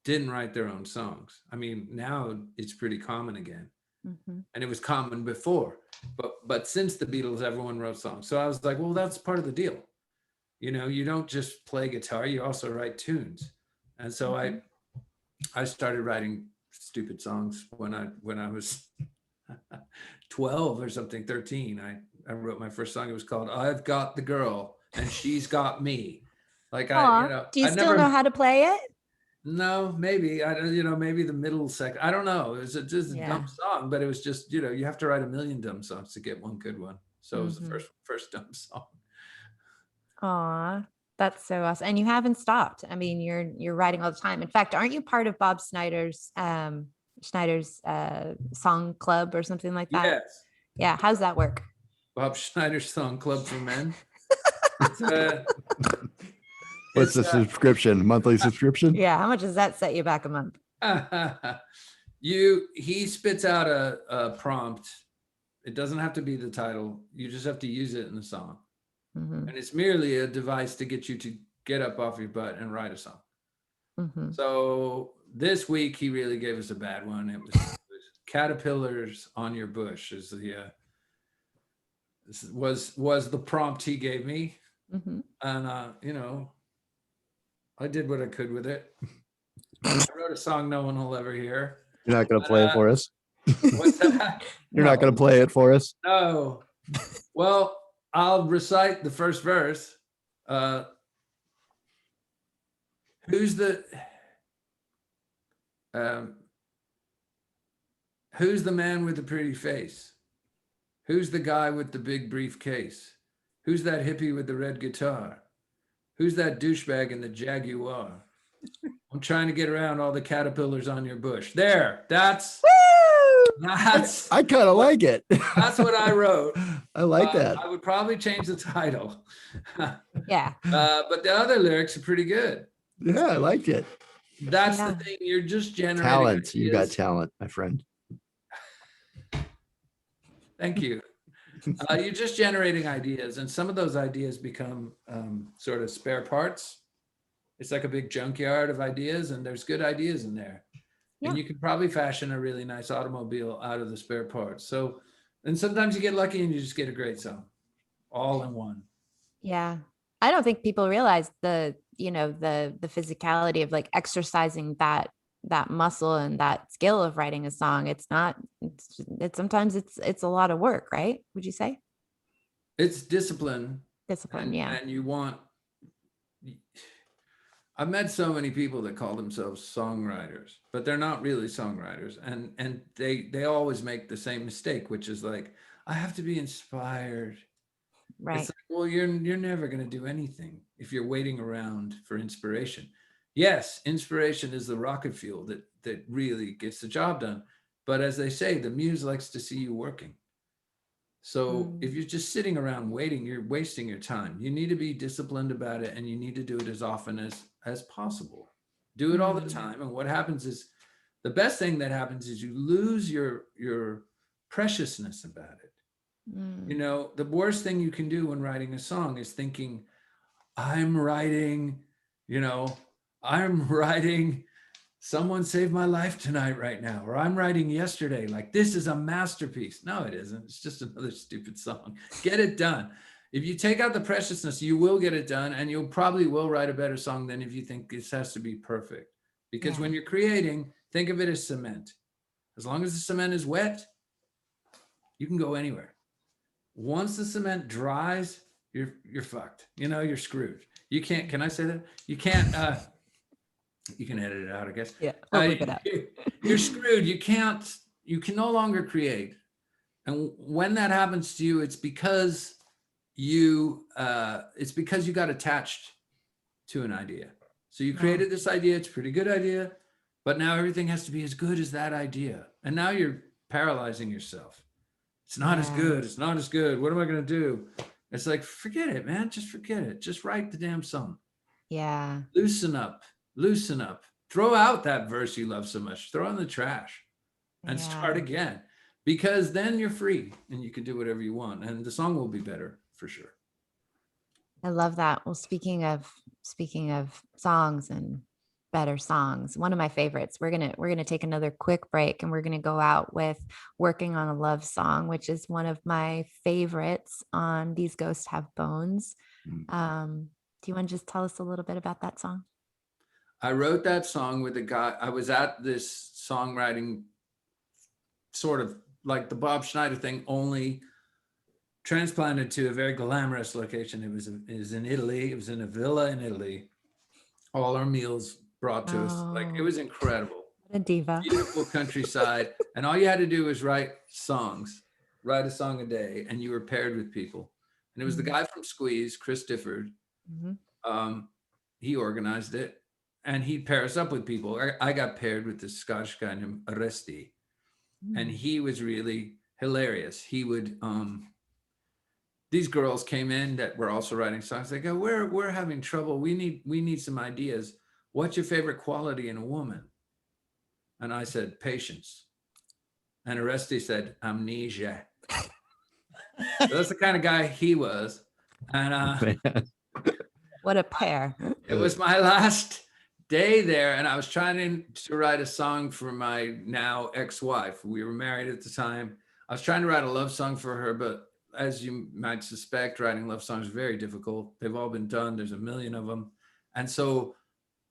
didn't write their own songs. I mean, now it's pretty common again. Mm-hmm. And it was common before, but since the Beatles, everyone wrote songs. So I was like, well, that's part of the deal. You don't just play guitar, you also write tunes. And so mm-hmm. I started writing stupid songs when I was 12 or something, 13. I wrote my first song. It was called "I've Got the Girl and She's Got Me." Like Aww. Do you still know how to play it? No, maybe I don't. Maybe the middle second. I don't know. It was just a dumb song, but it was just you have to write a million dumb songs to get one good one. So it was the first dumb song. Aw, that's so awesome. And you haven't stopped. I mean, you're writing all the time. In fact, aren't you part of Bob Schneider's song club or something like that? Yes. Yeah. How's that work? Bob Schneider's Song Club for Men. What's the subscription? Monthly subscription? Yeah. How much does that set you back a month? He spits out a prompt. It doesn't have to be the title. You just have to use it in the song. Mm-hmm. And it's merely a device to get you to get up off your butt and write a song. Mm-hmm. So this week he really gave us a bad one. It was "Caterpillars on Your Bush" is was the prompt he gave me. Mm-hmm. And I did what I could with it. I wrote a song no one will ever hear. You're not going to play it for us? What's that? You're not going to play it for us? No. Well, I'll recite the first verse. Who's the man with the pretty face? Who's the guy with the big briefcase? Who's that hippie with the red guitar? Who's that douchebag in the Jaguar? I'm trying to get around all the caterpillars on your bush. There, that's I kind of like it. That's what I wrote. I like that. I would probably change the title. Yeah. But the other lyrics are pretty good. Yeah, I liked it. That's the thing. You're just generating talent. ideas. You got talent, my friend. Thank you. You're just generating ideas, and some of those ideas become sort of spare parts. It's like a big junkyard of ideas, and there's good ideas in there. Yeah. And you could probably fashion a really nice automobile out of the spare parts. So, and sometimes you get lucky and you just get a great song all in one. Yeah. I don't think people realize the physicality of like exercising that muscle and that skill of writing a song. It's sometimes it's a lot of work, right? Would you say? It's discipline. Yeah. And I've met so many people that call themselves songwriters, but they're not really songwriters. And they always make the same mistake, which is like, I have to be inspired. Right. It's like, well, you're never going to do anything if you're waiting around for inspiration. Yes, inspiration is the rocket fuel that really gets the job done. But as they say, the muse likes to see you working. So if you're just sitting around waiting, you're wasting your time. You need to be disciplined about it, and you need to do it as often as possible. Do it all the time. And what happens is, the best thing that happens is you lose your preciousness about it. The worst thing you can do when writing a song is thinking, I'm writing, someone saved my life tonight right now, or I'm writing yesterday. Like, this is a masterpiece. No, it isn't. It's just another stupid song. Get it done. If you take out the preciousness, you will get it done, and you'll probably will write a better song than if you think this has to be perfect. Because when you're creating, think of it as cement. As long as the cement is wet, you can go anywhere. Once the cement dries, you're fucked. You're screwed. You can't, can I say that? You can't, you can edit it out, I guess. Yeah, I'll look it up. You're screwed. You can no longer create. And when that happens to you, it's because you got attached to an idea. So you created this idea. It's a pretty good idea, but now everything has to be as good as that idea. And now you're paralyzing yourself. It's not as good. It's not as good. What am I going to do? It's like, forget it, man. Just forget it. Just write the damn song. Yeah. Loosen up. Throw out that verse you love so much. Throw it in the trash and start again, because then you're free and you can do whatever you want, and the song will be better for sure. I love that. Well, speaking of songs and better songs, one of my favorites, we're gonna take another quick break, and we're gonna go out with Working on a Love Song, which is one of my favorites on These Ghosts Have Bones. Do you want to just tell us a little bit about that song? I wrote that song with a guy. I was at this songwriting, sort of like the Bob Schneider thing, only transplanted to a very glamorous location. It was in Italy. It was in a villa in Italy. All our meals brought to us. Like, it was incredible. A diva. Beautiful countryside. And all you had to do was write a song a day, and you were paired with people. And it was the guy from Squeeze, Chris Difford. He organized it, and he'd pair us up with people. I got paired with this Scottish guy named Aresti, and he was really hilarious. He would, these girls came in that were also writing songs. They go, we're having trouble. We need some ideas. What's your favorite quality in a woman? And I said, patience. And Aresti said, amnesia. So that's the kind of guy he was. And What a pair. it was my last day there, and I was trying to write a song for my now ex-wife. We were married at the time. I was trying to write a love song for her, but as you might suspect, writing love songs is very difficult. They've all been done. There's a million of them. And so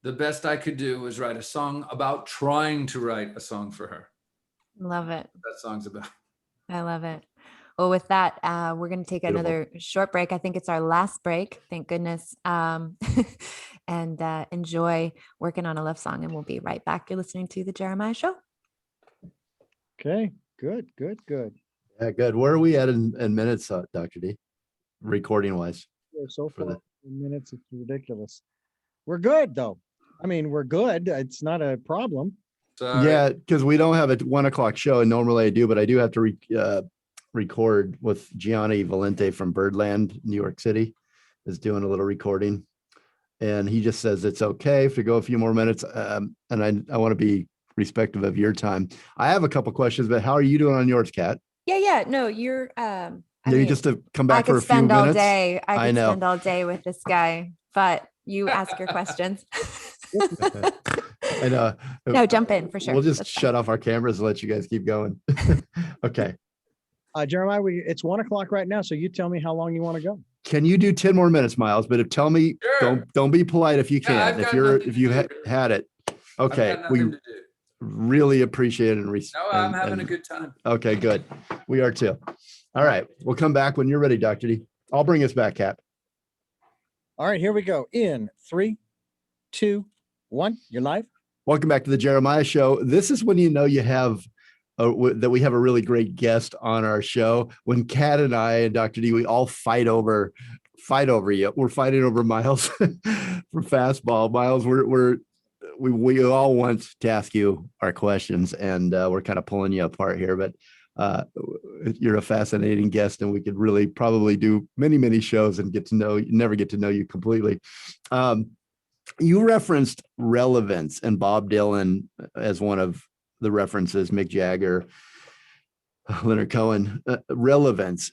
the best I could do was write a song about trying to write a song for her. Love it. That song's about. I love it. Well, with that, we're going to take another short break. I think it's our last break. Thank goodness. And enjoy Working on a Love Song. And we'll be right back. You're listening to The Jeremiah Show. Okay, good. Yeah, good. Where are we at in minutes, Dr. D? Recording wise? So far, minutes, it's ridiculous. We're good though. I mean, we're good. It's not a problem. Sorry. Yeah, because we don't have a 1 o'clock show, and normally I do, but I do have to record with Gianni Valente from Birdland, New York City, is doing a little recording, and he just says it's okay to go a few more minutes. And I want to be respectful of your time. I have a couple questions, but how are you doing on yours, Kat? Yeah. No, you're. Maybe just to come back for a few minutes. I could spend all day with this guy, but you ask your questions. I know. No, jump in for sure. We'll just shut off our cameras and let you guys keep going. Okay. Jeremiah, it's 1 o'clock right now, so you tell me how long you want to go. Can you do 10 more minutes, Miles? But tell me, Sure. don't be polite if you Yeah, can. If you had it, okay. I've got We nothing to do. really appreciate it and No, I'm having a good time. Okay, good. We are too. All right, we'll come back when you're ready, Dr. D. I'll bring us back, Kat. All right, here we go. In 3, 2, 1, you're live. Welcome back to the Jeremiah Show. This is when you know you have that we have a really great guest on our show. When Kat and I and Dr. D, we all fight over you. We're fighting over Miles for Fastball. Miles, we all want to ask you our questions, and we're kind of pulling you apart here, but you're a fascinating guest, and we could really probably do many shows and never get to know you completely. You referenced relevance and Bob Dylan as one of the references, Mick Jagger, Leonard Cohen, relevance.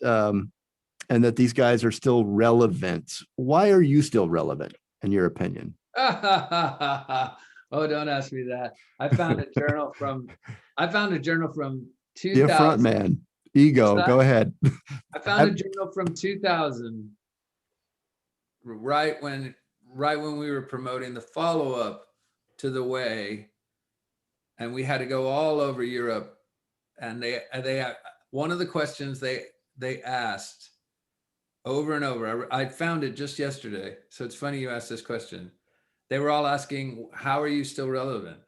and that these guys are still relevant. Why are you still relevant, in your opinion? Oh, don't ask me that. I found a journal from Be a front 2000. man. Ego, What's go that? ahead. I found a journal from 2000, right when we were promoting the follow-up to The Way, and we had to go all over Europe. And they one of the questions they asked over and over. I found it just yesterday, so it's funny you asked this question. They were all asking, "How are you still relevant?"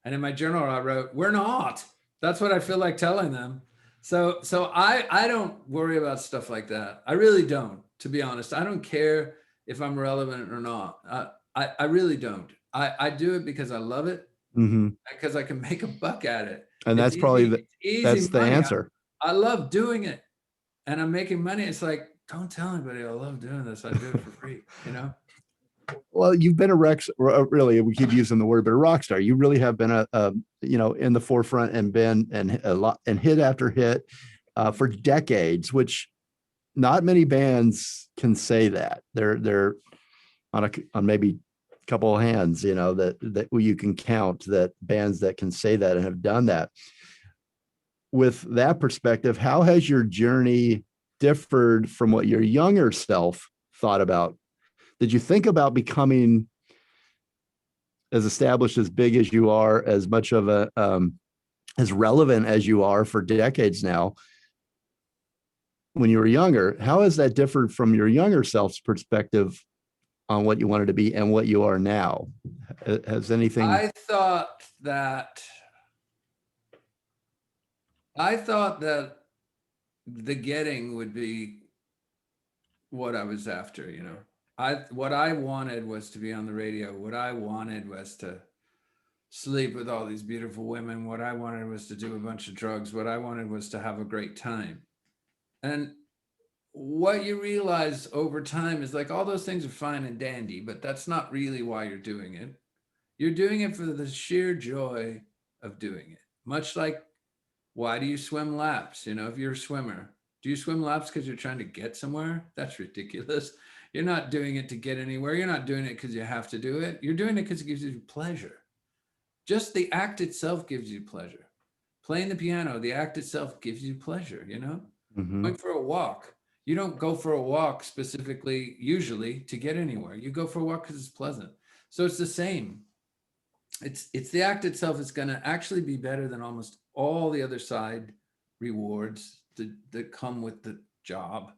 And in my journal, I wrote, "We're not." That's what I feel like telling them. So I don't worry about stuff like that. I really don't, to be honest. I don't care if I'm relevant or not. I really don't. I do it because I love it, because I can make a buck at it. And It's that's probably easy, it's that's easy the money. answer. I love doing it, and I'm making money. It's like, don't tell anybody I love doing this. I do it for free, you know? Well, you've been really, we keep using the word, but a rock star. You really have been in the forefront and been a lot and hit after hit for decades, which not many bands can say that. They're on maybe a couple of hands, that you can count that bands that can say that and have done that. With that perspective, how has your journey differed from what your younger self thought about? Did you think about becoming as established, as big as you are, as much of a, as relevant as you are for decades now, when you were younger? How has that differed from your younger self's perspective on what you wanted to be and what you are now? Has anything? I thought that the getting would be what I was after, what I wanted was to be on the radio. What I wanted was to sleep with all these beautiful women. What I wanted was to do a bunch of drugs. What I wanted was to have a great time. And what you realize over time is, like, all those things are fine and dandy, but that's not really why you're doing it. You're doing it for the sheer joy of doing it. Much like, why do you swim laps? If you're a swimmer, do you swim laps because you're trying to get somewhere? That's ridiculous. You're not doing it to get anywhere. You're not doing it because you have to do it. You're doing it because it gives you pleasure. Just the act itself gives you pleasure. Playing the piano, the act itself gives you pleasure, Going for a walk. You don't go for a walk specifically, usually, to get anywhere. You go for a walk because it's pleasant. So it's the same. It's the act itself is going to actually be better than almost all the other side rewards that come with the job.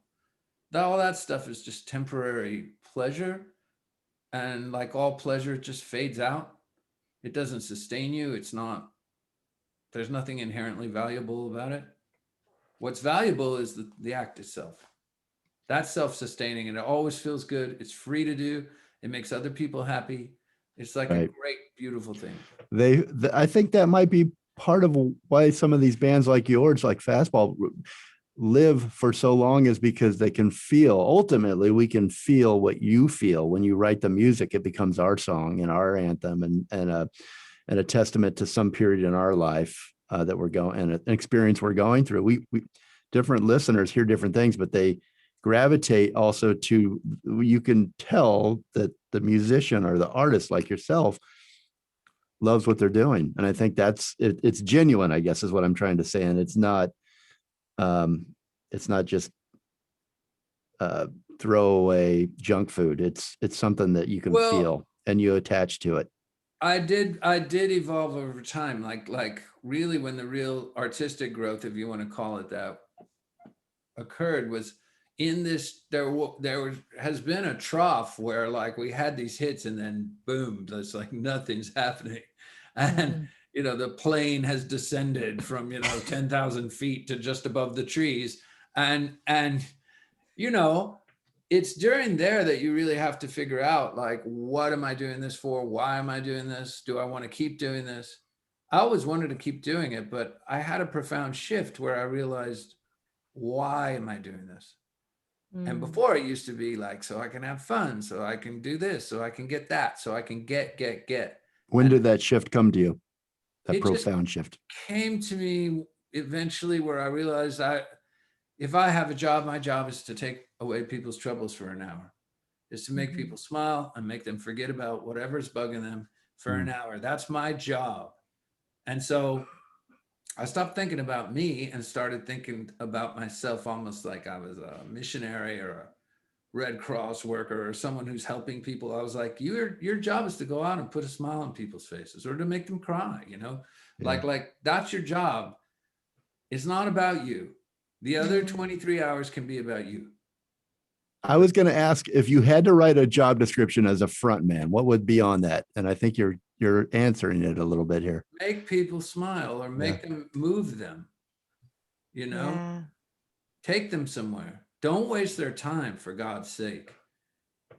All that stuff is just temporary pleasure. And like all pleasure, it just fades out. It doesn't sustain you. There's nothing inherently valuable about it. What's valuable is the act itself. That's self-sustaining, and it always feels good. It's free to do. It makes other people happy. It's like a great, beautiful thing. I think that might be part of why some of these bands like yours, like Fastball, live for so long, is because they can feel, ultimately we can feel what you feel when you write the music. It becomes our song and our anthem and a testament to some period in our life that we're going, and an experience we're going through. We different listeners hear different things, but they gravitate also to, you can tell that the musician or the artist like yourself loves what they're doing. And I think it's genuine, I guess, is what I'm trying to say. And it's not just throwaway junk food. It's something that you can feel and you attach to it. I did evolve over time. Like really, when the real artistic growth, if you want to call it that, occurred, was in this, there has been a trough where, like, we had these hits and then boom, there's like nothing's happening. And, the plane has descended from, 10,000 feet to just above the trees. And, it's during there that you really have to figure out, like, what am I doing this for? Why am I doing this? Do I want to keep doing this? I always wanted to keep doing it, but I had a profound shift where I realized, why am I doing this? And before, it used to be like, so I can have fun, so I can do this, so I can get that, so I can get. When did that shift come to you? That profound shift came to me eventually, where I realized if I have a job, my job is to take away people's troubles for an hour, is to make people smile and make them forget about whatever's bugging them for an hour. That's my job. And so I stopped thinking about me and started thinking about myself almost like I was a missionary or a Red Cross worker or someone who's helping people. I was like, your job is to go out and put a smile on people's faces or to make them cry, you know, like that's your job. It's not about you. The other 23 hours can be about you. I was going to ask if you had to write a job description as a front man, what would be on that? And I think you're answering it a little bit here. Make people smile or make them move them, you know, take them somewhere. Don't waste their time, for God's sake.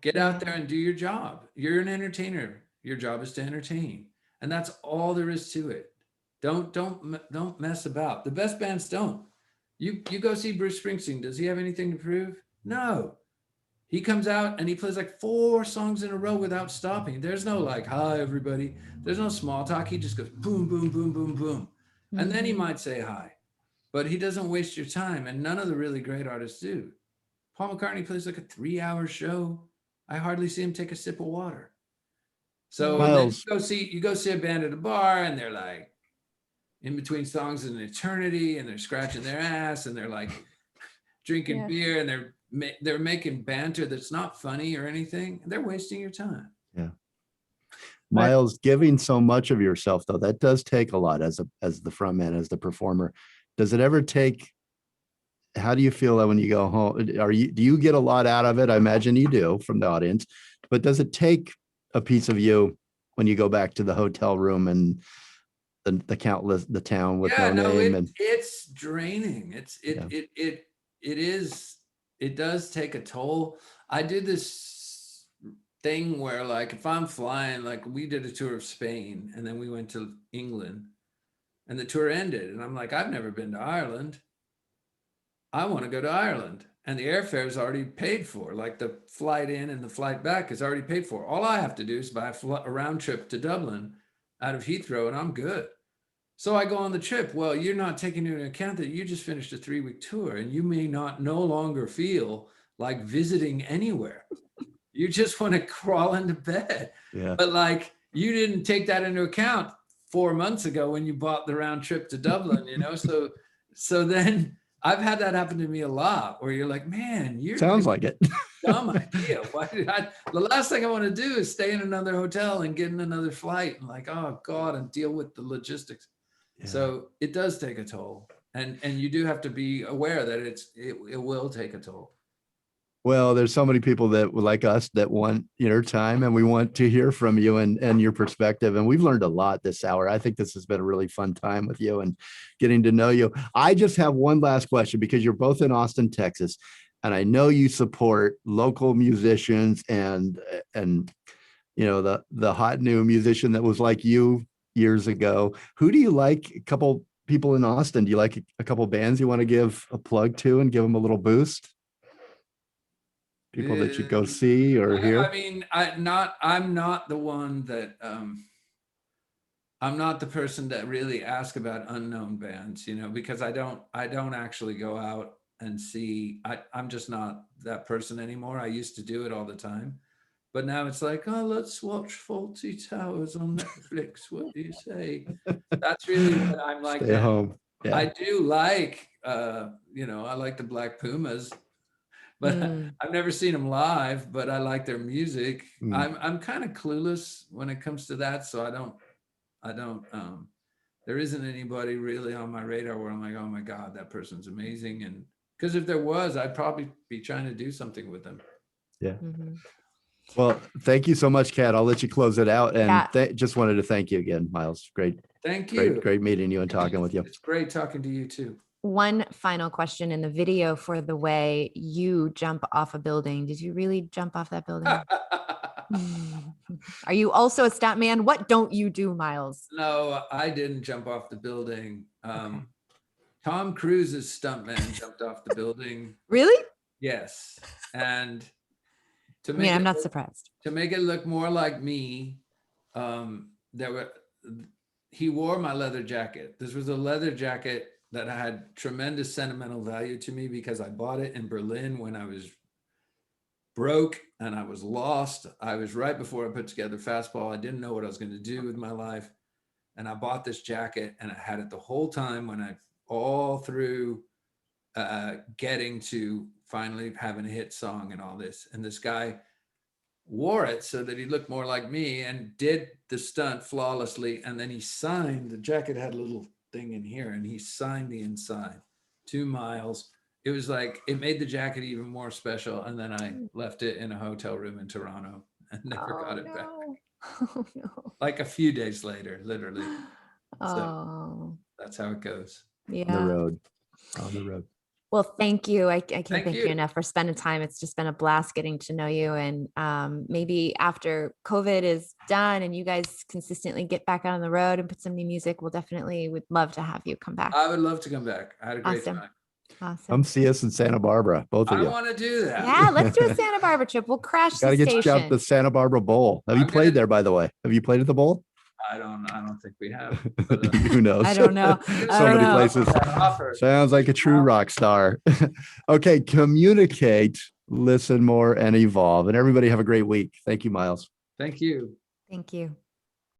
Get out there and do your job. You're an entertainer. Your job is to entertain. And that's all there is to it. Don't mess about. The best bands don't. You go see Bruce Springsteen. Does he have anything to prove? No. He comes out and he plays like 4 songs in a row without stopping. There's no like, hi, everybody. There's no small talk. He just goes boom, boom, boom, boom, boom. And then he might say hi. But he doesn't waste your time. And none of the really great artists do. Paul McCartney plays like a 3-hour show. I hardly see him take a sip of water. So then you go see a band at a bar and they're like, in between songs an eternity, and they're scratching their ass and they're like drinking beer and they're making banter that's not funny or anything. They're wasting your time. Yeah. Miles, giving so much of yourself though, that does take a lot as the front man, as the performer. Does it ever take, how do you feel that when you go home? Do you get a lot out of it? I imagine you do from the audience, but does it take a piece of you when you go back to the hotel room and the countless, the town with no name? It's draining. It does take a toll. I did this thing where like, if I'm flying, like we did a tour of Spain and then we went to England and the tour ended. And I'm like, I've never been to Ireland. I want to go to Ireland. And the airfare is already paid for. Like the flight in and the flight back is already paid for. All I have to do is buy a round trip to Dublin out of Heathrow and I'm good. So I go on the trip. Well, you're not taking into account that you just finished a 3-week tour and you may no longer feel like visiting anywhere. You just want to crawl into bed. Yeah. But like you didn't take that into account 4 months ago when you bought the round trip to Dublin, you know? So then I've had that happen to me a lot where you're like, man, sounds like it. Dumb idea. Why did the last thing I want to do is stay in another hotel and get in another flight and like, oh God, and deal with the logistics. Yeah. So it does take a toll, and you do have to be aware that it will take a toll. Well, there's so many people that like us that want your time, and we want to hear from you and your perspective. And we've learned a lot this hour. I think this has been a really fun time with you and getting to know you. I just have one last question, because you're both in Austin, Texas, and I know you support local musicians and you know the hot new musician that was like you years ago. Who do you like? A couple people in Austin. Do you like a couple bands you want to give a plug to and give them a little boost? People that you go see or hear? I mean, I'm not the one that I'm not the person that really asks about unknown bands, you know, because I don't actually go out and see. I'm just not that person anymore. I used to do it all the time. But now it's like, oh, let's watch Faulty Towers on Netflix. What do you say? That's really what I'm like. Stay home. Yeah. I do like, you know, I like the Black Pumas, but I've never seen them live, but I like their music. I'm kind of clueless when it comes to that. So I don't, there isn't anybody really on my radar where I'm like, oh my God, that person's amazing. And because if there was, I'd probably be trying to do something with them. Yeah. Well, thank you so much, Kat. I'll let you close it out. And just wanted to thank you again, Miles. Great. Thank you. Great meeting you and talking with you. It's great talking to you too. One final question. In the video for the way you jump off a building, did you really jump off that building? Are you also a stunt man? What don't you do, Miles? No, I didn't jump off the building. Tom Cruise's stuntman jumped off the building. Really? Yes. And I'm not surprised. To make it look more like me, he wore my leather jacket. This was a leather jacket that had tremendous sentimental value to me because I bought it in Berlin when I was broke and I was lost. I was right before I put together Fastball. I didn't know what I was going to do with my life. And I bought this jacket and I had it the whole time when I all through getting to finally having a hit song and all this. And this guy wore it so that he looked more like me and did the stunt flawlessly. And then he signed, the jacket had a little thing in here and he signed the inside, 2 miles. It was like, it made the jacket even more special. And then I left it in a hotel room in Toronto and never got it back. Oh, no. Like a few days later, literally. Oh, So that's how it goes. On the yeah. road. On the road. Well, thank you. I can't Thank thank you you. enough for spending time. It's just been a blast getting to know you. And maybe after COVID is done and you guys consistently get back out on the road and put some new music, would love to have you come back. I would love to come back. I had a great Awesome. time. Awesome. Come see us in Santa Barbara, both of I you. want to do that. Yeah, let's do a Santa Barbara trip. We'll crash Got to the get you station. out the Santa Barbara Bowl. Have you I'm played gonna- there, by the way? Have you played at the Bowl? I don't think we have. But, Who knows? I don't know. So I don't many know. places. Offer. Sounds like a true rock star. Okay, communicate, listen more, and evolve. And everybody have a great week. Thank you, Miles. Thank you. Thank you.